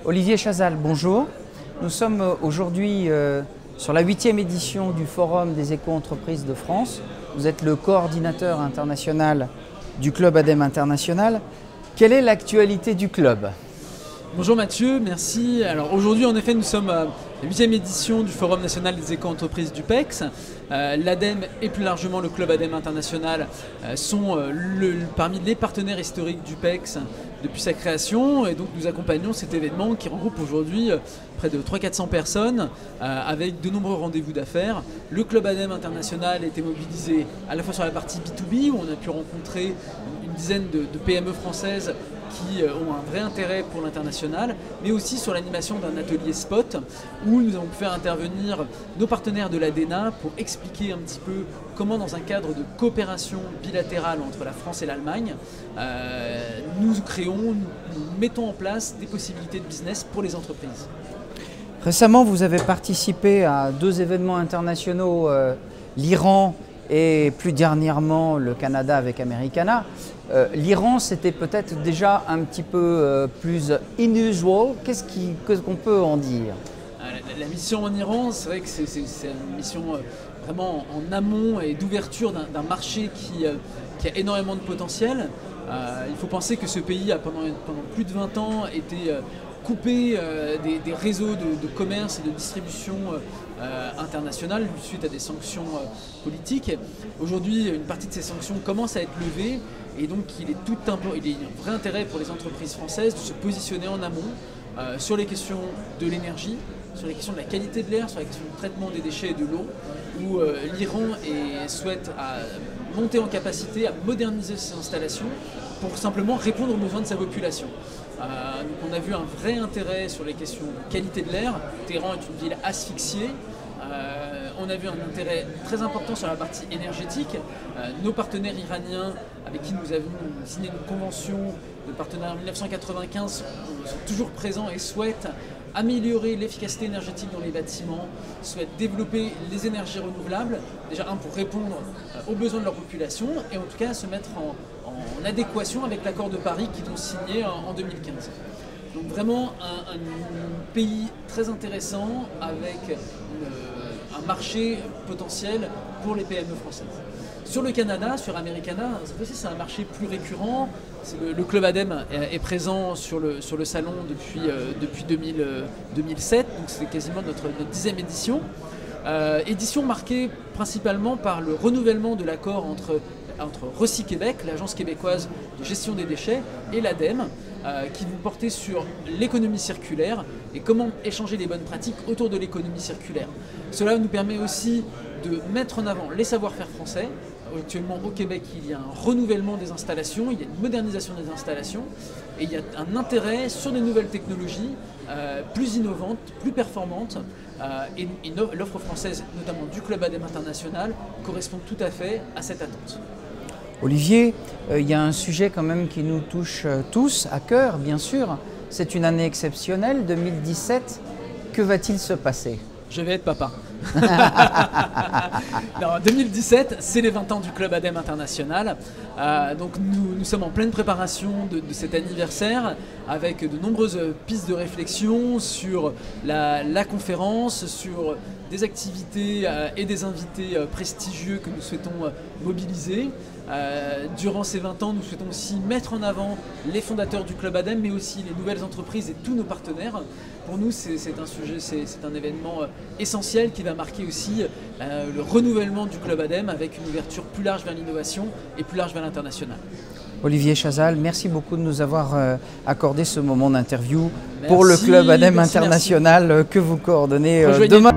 Olivier Chazal, bonjour. Nous sommes aujourd'hui sur la 8e édition du Forum des éco-entreprises de France. Vous êtes le coordinateur international du Club ADEME International. Quelle est l'actualité du club ? Bonjour Mathieu, merci. Alors aujourd'hui en effet nous sommes à la 8e édition du Forum national des éco-entreprises du PEX. L'ADEME et plus largement le Club ADEME International sont parmi les partenaires historiques du PEX depuis sa création, et donc nous accompagnons cet événement qui regroupe aujourd'hui près de 300-400 personnes avec de nombreux rendez-vous d'affaires. Le Club ADEME International était mobilisé à la fois sur la partie B2B où on a pu rencontrer une dizaine de PME françaises qui ont un vrai intérêt pour l'international, mais aussi sur l'animation d'un atelier spot où nous avons pu faire intervenir nos partenaires de l'ADENA pour expliquer un petit peu comment dans un cadre de coopération bilatérale entre la France et l'Allemagne, nous mettons en place des possibilités de business pour les entreprises. Récemment, vous avez participé à 2 événements internationaux, l'Iran et plus dernièrement le Canada avec Americana. L'Iran, c'était peut-être déjà un petit peu plus unusual. Qu'est-ce qu'on peut en dire ? La mission en Iran, c'est vrai que c'est une mission vraiment en amont et d'ouverture d'un marché qui a énormément de potentiel. Il faut penser que ce pays a pendant plus de 20 ans été coupé des réseaux de commerce et de distribution internationale suite à des sanctions politiques. Aujourd'hui, une partie de ces sanctions commence à être levée et donc il y a un vrai intérêt pour les entreprises françaises de se positionner en amont sur les questions de l'énergie, sur les questions de la qualité de l'air, sur la question du traitement des déchets et de l'eau, où l'Iran souhaite monter en capacité à moderniser ses installations pour simplement répondre aux besoins de sa population. Donc on a vu un vrai intérêt sur les questions de qualité de l'air. Téhéran est une ville asphyxiée. On a vu un intérêt très important sur la partie énergétique. Nos partenaires iraniens avec qui nous avons signé une convention de partenariat en 1995 sont toujours présents et souhaitent améliorer l'efficacité énergétique dans les bâtiments, souhaitent développer les énergies renouvelables, déjà pour répondre aux besoins de leur population et en tout cas se mettre en adéquation avec l'accord de Paris qu'ils ont signé en 2015. Donc vraiment un pays très intéressant avec un marché potentiel pour les PME françaises. Sur le Canada, sur Americana, cette fois-ci c'est un marché plus récurrent. Le Club ADEME est présent sur le salon depuis 2007, donc c'est quasiment notre 10e édition. Édition marquée principalement par le renouvellement de l'accord entre Recy-Québec, l'agence québécoise de gestion des déchets, et l'ADEME, qui vont porter sur l'économie circulaire et comment échanger les bonnes pratiques autour de l'économie circulaire. Cela nous permet aussi de mettre en avant les savoir-faire français. Actuellement au Québec, il y a un renouvellement des installations, il y a une modernisation des installations et il y a un intérêt sur des nouvelles technologies plus innovantes, plus performantes et l'offre française, notamment du Club ADEME International, correspond tout à fait à cette attente. Olivier, il y a un sujet quand même qui nous touche tous à cœur, bien sûr. C'est une année exceptionnelle, 2017. Que va-t-il se passer ? Je vais être papa. Non, 2017, c'est les 20 ans du Club ADEME International. Donc nous sommes en pleine préparation de cet anniversaire avec de nombreuses pistes de réflexion sur la conférence, sur des activités et des invités prestigieux que nous souhaitons mobiliser. Durant ces 20 ans, nous souhaitons aussi mettre en avant les fondateurs du Club ADEME, mais aussi les nouvelles entreprises et tous nos partenaires. Pour nous, c'est un sujet, c'est un événement essentiel qui va marquer aussi le renouvellement du Club ADEME avec une ouverture plus large vers l'innovation et plus large vers l'international. Olivier Chazal, merci beaucoup de nous avoir accordé ce moment d'interview pour le Club ADEME International que vous coordonnez demain.